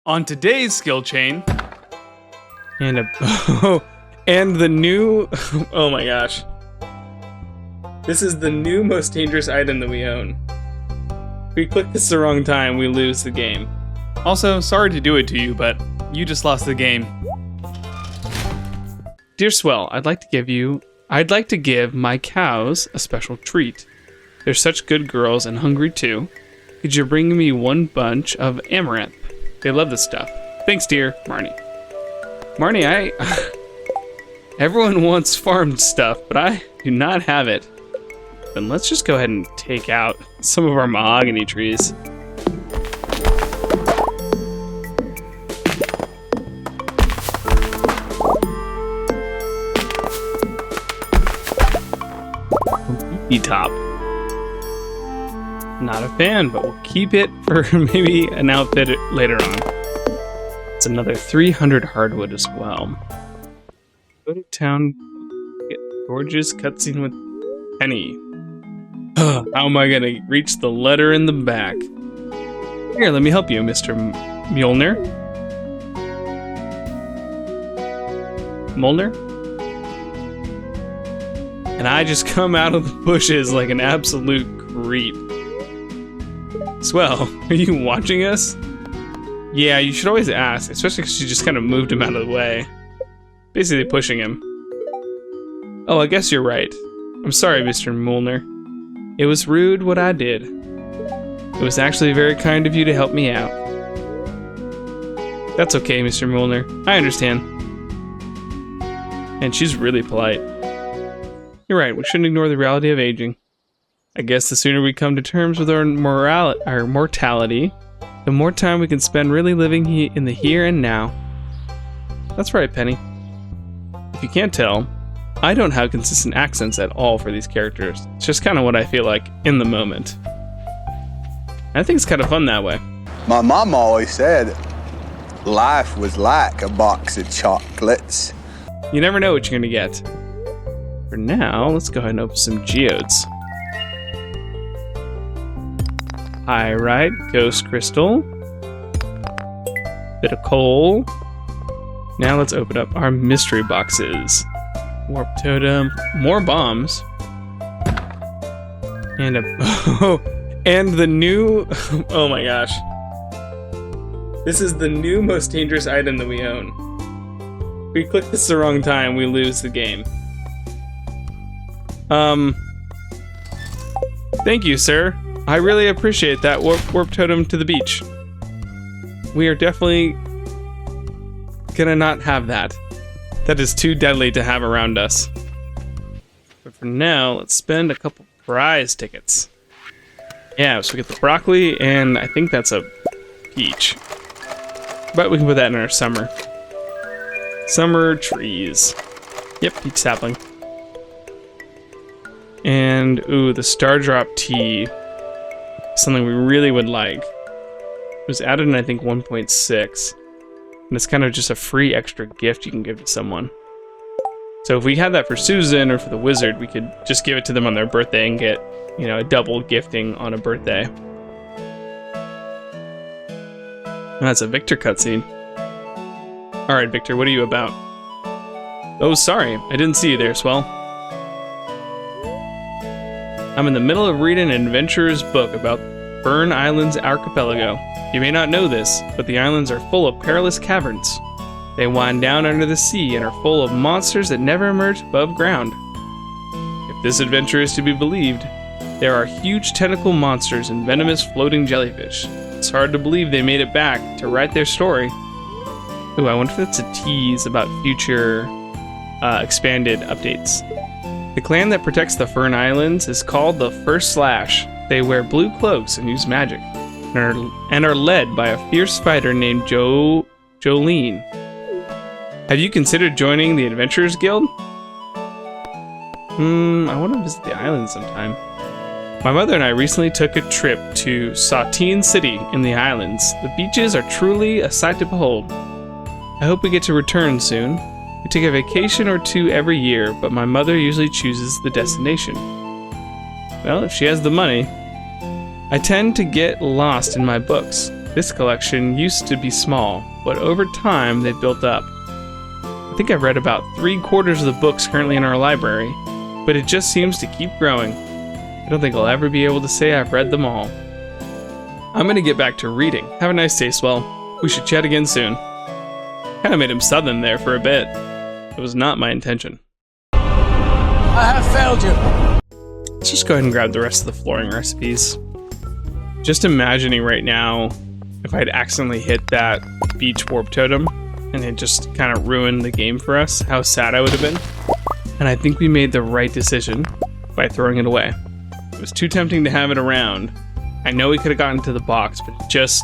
On today's skill chain, and and the new, oh my gosh. This is the new most dangerous item that we own. If we click this the wrong time, we lose the game. Also, sorry to do it to you, but you just lost the game. Dear Swell, I'd like to give my cows a special treat. They're such good girls and hungry too. Could you bring me one bunch of amaranth? They love this stuff. Thanks, dear. Marnie. Marnie, everyone wants farmed stuff, but I do not have it. Then let's just go ahead and take out some of our mahogany trees. Top. Not a fan, but we'll keep it for maybe an outfit later on. It's another 300 hardwood as well. Go to town, get gorgeous cutscene with Penny. How am I gonna reach the letter in the back? Here, let me help you, Mr. Mjolnir. Molnar? And I just come out of the bushes like an absolute creep. Swell, are you watching us? Yeah, you should always ask, especially because she just kind of moved him out of the way. Basically pushing him. Oh, I guess you're right. I'm sorry, Mr. Molnar. It was rude what I did. It was actually very kind of you to help me out. That's okay, Mr. Molnar. I understand. And she's really polite. You're right, we shouldn't ignore the reality of aging. I guess the sooner we come to terms with our mortality, the more time we can spend really living in the here and now. That's right, Penny. If you can't tell, I don't have consistent accents at all for these characters. It's just kind of what I feel like in the moment. I think it's kind of fun that way. My mom always said life was like a box of chocolates. You never know what you're gonna get. For now, let's go ahead and open some geodes. Pyrite, ghost crystal, bit of coal. Now let's open up our mystery boxes. Warp totem, more bombs, and and the new, oh my gosh. This is the new most dangerous item that we own. If we click this the wrong time, we lose the game. Thank you, sir. I really appreciate that warp totem to the beach. We are definitely gonna not have that. That is too deadly to have around us. But for now, let's spend a couple prize tickets. Yeah, so we get the broccoli, and I think that's a peach. But we can put that in our summer. Summer trees. Yep, peach sapling. And, ooh, the Star Drop tea. Something we really would like. It was added in, I think, 1.6. And it's kind of just a free extra gift you can give to someone. So if we had that for Susan or for the wizard, we could just give it to them on their birthday and get, you know, a double gifting on a birthday. And that's a Victor cutscene. Alright, Victor, what are you about? Oh, sorry. I didn't see you there, Swell. I'm in the middle of reading an adventurer's book about Fern Island's archipelago. You may not know this, but the islands are full of perilous caverns. They wind down under the sea and are full of monsters that never emerge above ground. If this adventure is to be believed, there are huge tentacle monsters and venomous floating jellyfish. It's hard to believe they made it back to write their story. Ooh, I wonder if that's a tease about future expanded updates. The clan that protects the Fern Islands is called the First Slash. They wear blue cloaks and use magic, and are led by a fierce fighter named Jolene. Have you considered joining the Adventurers Guild? I want to visit the island sometime. My mother and I recently took a trip to Satine City in the islands. The beaches are truly a sight to behold. I hope we get to return soon. We take a vacation or two every year, but my mother usually chooses the destination. Well, if she has the money. I tend to get lost in my books. This collection used to be small, but over time they built up. I think I've read about 3/4 of the books currently in our library, but it just seems to keep growing. I don't think I'll ever be able to say I've read them all. I'm gonna get back to reading. Have a nice day, Swell. We should chat again soon. Kinda made him southern there for a bit. It was not my intention. I have failed you. Let's just go ahead and grab the rest of the flooring recipes. Just imagining right now if I'd accidentally hit that beach warp totem and it just kind of ruined the game for us, how sad I would have been. And I think we made the right decision by throwing it away. It was too tempting to have it around. I know we could have gotten to the box, but it just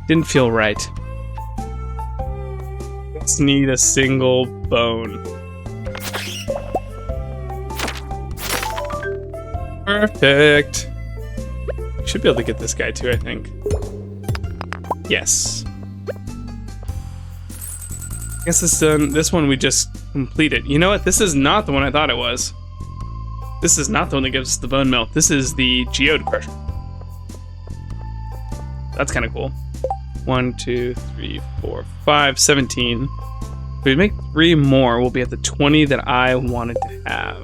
didn't feel right. Just need a single bone. Perfect. Should be able to get this guy too, I think. Yes. I guess this one we just completed. You know what? This is not the one I thought it was. This is not the one that gives us the bone meal. This is the geode crusher. That's kind of cool. 1, 2, 3, 4, 5, 17. If we make 3 more, we'll be at the 20 that I wanted to have.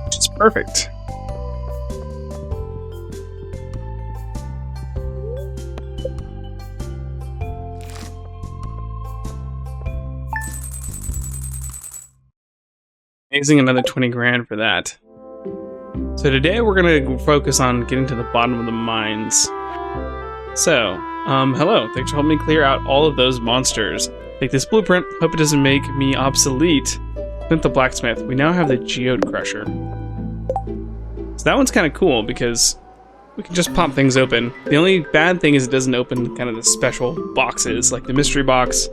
Which is perfect. Amazing, another 20 grand for that. So today we're gonna focus on getting to the bottom of the mines. So, hello, thanks for helping me clear out all of those monsters. Take this blueprint, hope it doesn't make me obsolete. Clint the blacksmith, we now have the geode crusher. So that one's kind of cool because we can just pop things open. The only bad thing is it doesn't open kind of the special boxes, like the mystery box,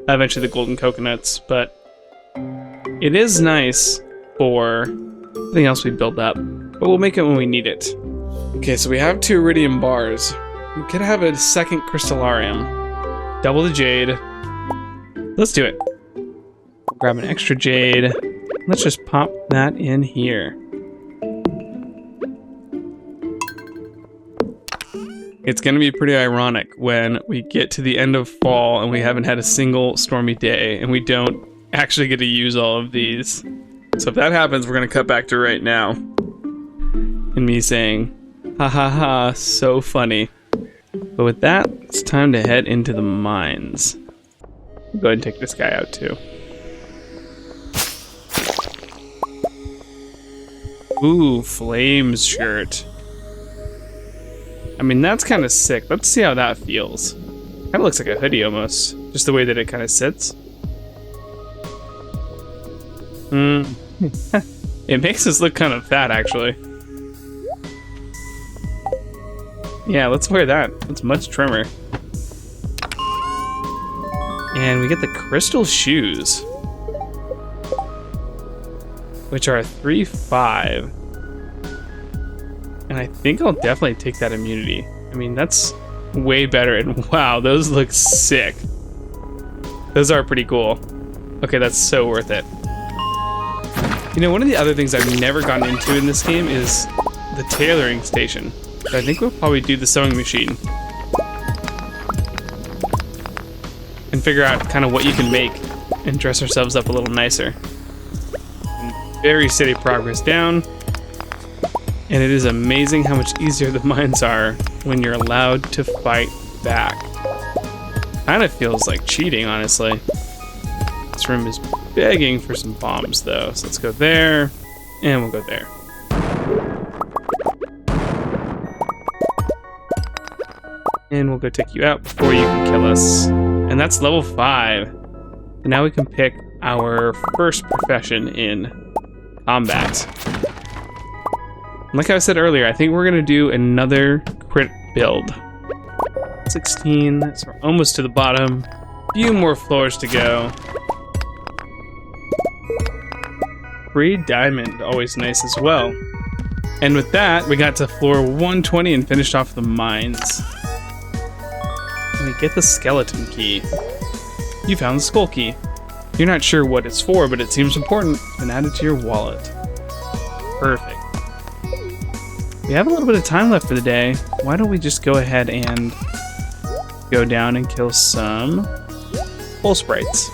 eventually the golden coconuts, but it is nice for everything else we build up, but we'll make it when we need it. Okay, so we have 2 iridium bars. We could have a second crystallarium. Double the jade. Let's do it. Grab an extra jade. Let's just pop that in here. It's gonna be pretty ironic when we get to the end of fall and we haven't had a single stormy day and we don't actually get to use all of these. So if that happens, we're gonna cut back to right now. And me saying, ha ha ha, so funny. But with that, it's time to head into the mines. Go ahead and take this guy out too. Ooh, Flames shirt. I mean, that's kind of sick. Let's see how that feels. Kind of looks like a hoodie almost. Just the way that it kind of sits. It makes us look kind of fat, actually. Yeah, let's wear that. That's much trimmer. And we get the crystal shoes, which are 3/5. And I think I'll definitely take that immunity. I mean, that's way better. And wow, those look sick. Those are pretty cool. Okay, that's so worth it. You know, one of the other things I've never gotten into in this game is the tailoring station. So I think we'll probably do the sewing machine. And figure out kind of what you can make and dress ourselves up a little nicer. And very steady progress down. And it is amazing how much easier the mines are when you're allowed to fight back. Kind of feels like cheating, honestly. This room is begging for some bombs, though. So let's go there, and we'll go there. And we'll go take you out before you can kill us. And that's level 5. And now we can pick our first profession in combat. Like I said earlier, I think we're gonna do another crit build. 16, so we're almost to the bottom. A few more floors to go. Free diamond, always nice as well. And with that, we got to floor 120 and finished off the mines. And we get the skeleton key. You found the skull key. You're not sure what it's for, but it seems important, then add it to your wallet. Perfect. We have a little bit of time left for the day. Why don't we just go ahead and go down and kill some bull sprites.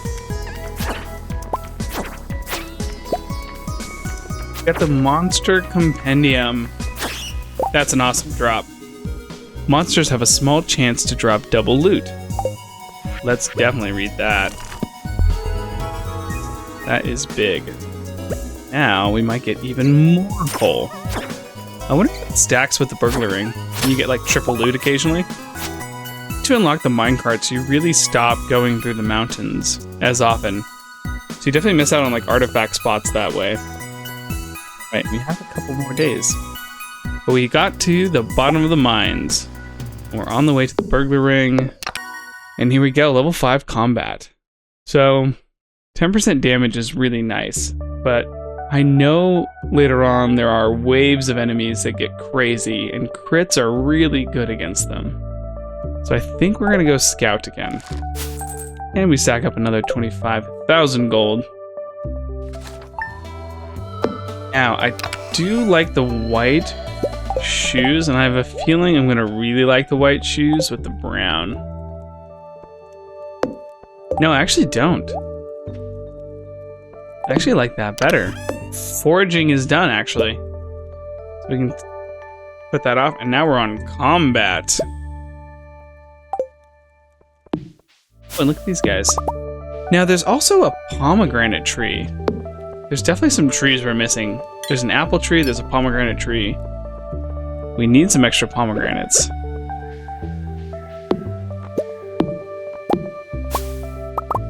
Got the monster compendium. That's an awesome drop. Monsters have a small chance to drop double loot. Let's definitely read that. That is big. Now we might get even more coal. I wonder if it stacks with the burglar ring. You get like triple loot occasionally. To unlock the minecarts, you really stop going through the mountains as often. So you definitely miss out on like artifact spots that way. Right, we have a couple more days. But we got to the bottom of the mines. We're on the way to the burglar ring. And here we go, level 5 combat. So 10% damage is really nice, but I know later on there are waves of enemies that get crazy, and crits are really good against them. So I think we're gonna go scout again. And we stack up another 25,000 gold. Now, I do like the white shoes, and I have a feeling I'm gonna really like the white shoes with the brown. No, I actually don't. I actually like that better. Foraging is done, actually. So we can put that off, and now we're on combat. Oh, and look at these guys. Now, there's also a pomegranate tree. There's definitely some trees we're missing. There's an apple tree, there's a pomegranate tree. We need some extra pomegranates.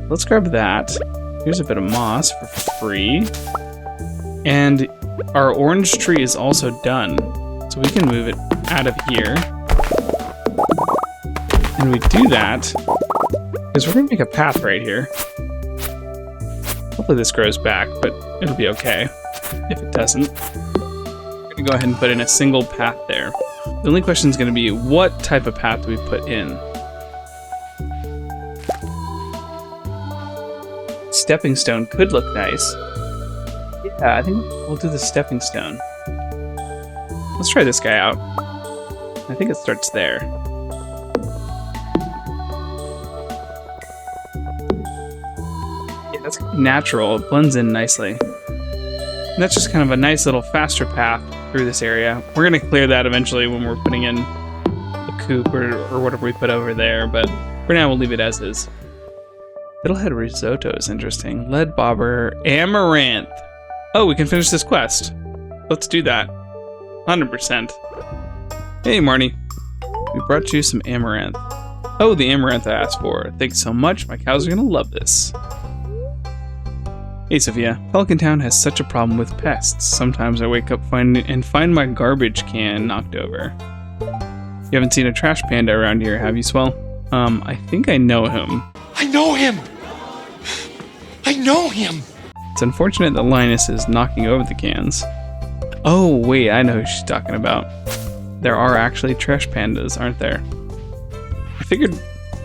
Let's grab that. Here's a bit of moss for free. And our orange tree is also done. So we can move it out of here. And we do that because we're gonna make a path right here. Hopefully this grows back, but it'll be okay if it doesn't. We're gonna go ahead and put in a single path there. The only question is gonna be, what type of path do we put in? Stepping stone could look nice. Yeah, I think we'll do the stepping stone. Let's try this guy out. I think it starts there. Yeah, that's natural. It blends in nicely. And that's just kind of a nice little faster path through this area. We're going to clear that eventually when we're putting in a coop or whatever we put over there, but for now we'll leave it as is. Fiddlehead risotto is interesting. Lead bobber, amaranth. Oh, we can finish this quest. Let's do that. 100%. Hey, Marnie. We brought you some amaranth. Oh, the amaranth I asked for. Thanks so much. My cows are gonna love this. Hey, Sophia. Pelican Town has such a problem with pests. Sometimes I wake up and find my garbage can knocked over. You haven't seen a trash panda around here, have you, Swell? I think I know him. I know him! I know him! It's unfortunate that Linus is knocking over the cans. Oh, wait, I know who she's talking about. There are actually trash pandas, aren't there? I figured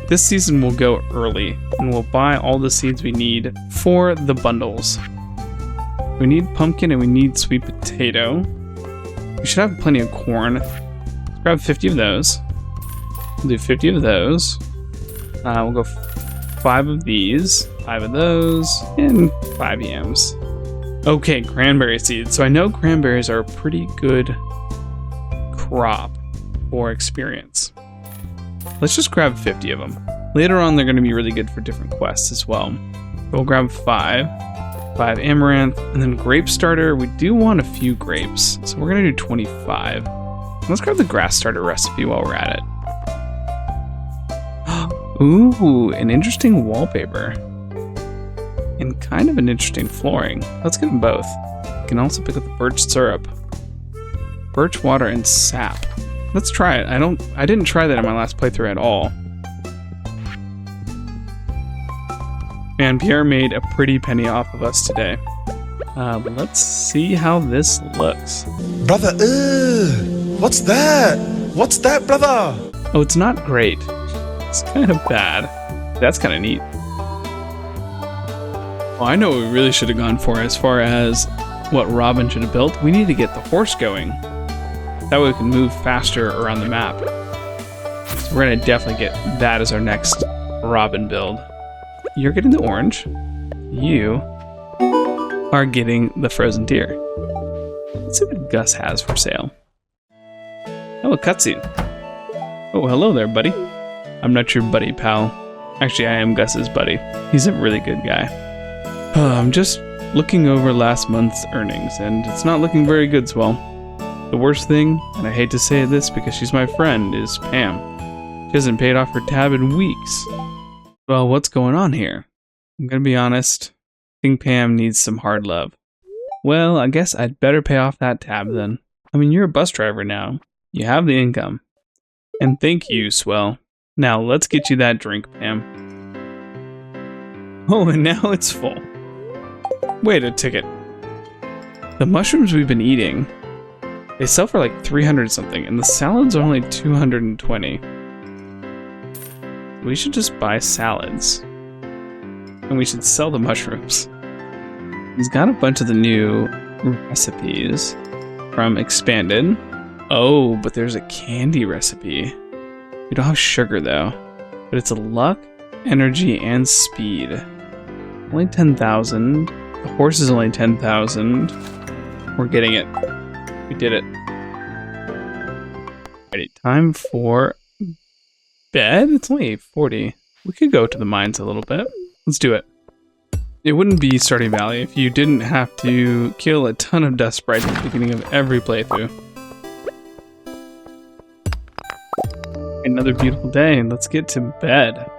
this season we'll go early, and we'll buy all the seeds we need for the bundles. We need pumpkin and we need sweet potato. We should have plenty of corn. Let's grab 50 of those. We'll do 50 of those. We'll go 5 of these, 5 of those, and 5 yams. Okay, cranberry seeds. So I know cranberries are a pretty good crop for experience. Let's just grab 50 of them. Later on, they're going to be really good for different quests as well. We'll grab 5 amaranth, and then grape starter. We do want a few grapes, so we're going to do 25. Let's grab the grass starter recipe while we're at it. Ooh, an interesting wallpaper. And kind of an interesting flooring. Let's get them both. You can also pick up the birch syrup. Birch water and sap. Let's try it. I didn't try that in my last playthrough at all. Man, Pierre made a pretty penny off of us today. Let's see how this looks. Brother, what's that? What's that, brother? Oh, it's not great. It's kind of bad. That's kind of neat. Well, I know what we really should have gone for as far as what Robin should have built. We need to get the horse going. That way we can move faster around the map. So we're gonna definitely get that as our next Robin build. You're getting the orange. You are getting the frozen deer. Let's see what Gus has for sale. Oh, a cutscene. Oh, hello there, buddy. I'm not your buddy, pal. Actually, I am Gus's buddy. He's a really good guy. I'm just looking over last month's earnings, and it's not looking very good, Swell. The worst thing, and I hate to say this because she's my friend, is Pam. She hasn't paid off her tab in weeks. Well, what's going on here? I'm gonna be honest. I think Pam needs some hard love. Well, I guess I'd better pay off that tab then. I mean, you're a bus driver now. You have the income. And thank you, Swell. Now, let's get you that drink, Pam. Oh, and now it's full. Wait a ticket. The mushrooms we've been eating, they sell for like 300 something, and the salads are only 220. We should just buy salads. And we should sell the mushrooms. He's got a bunch of the new recipes from Expanded. Oh, but there's a candy recipe. We don't have sugar though. But it's a luck, energy, and speed. Only 10,000. The horse is only 10,000. We're getting it. We did it. Alrighty, time for bed? It's only 8:40. We could go to the mines a little bit. Let's do it. It wouldn't be Stardew Valley if you didn't have to kill a ton of dust sprites at the beginning of every playthrough. Another beautiful day, and let's get to bed.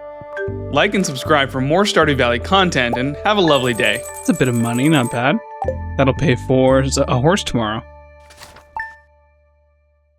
Like and subscribe for more Stardew Valley content, and have a lovely day. It's a bit of money, not bad. That'll pay for a horse tomorrow.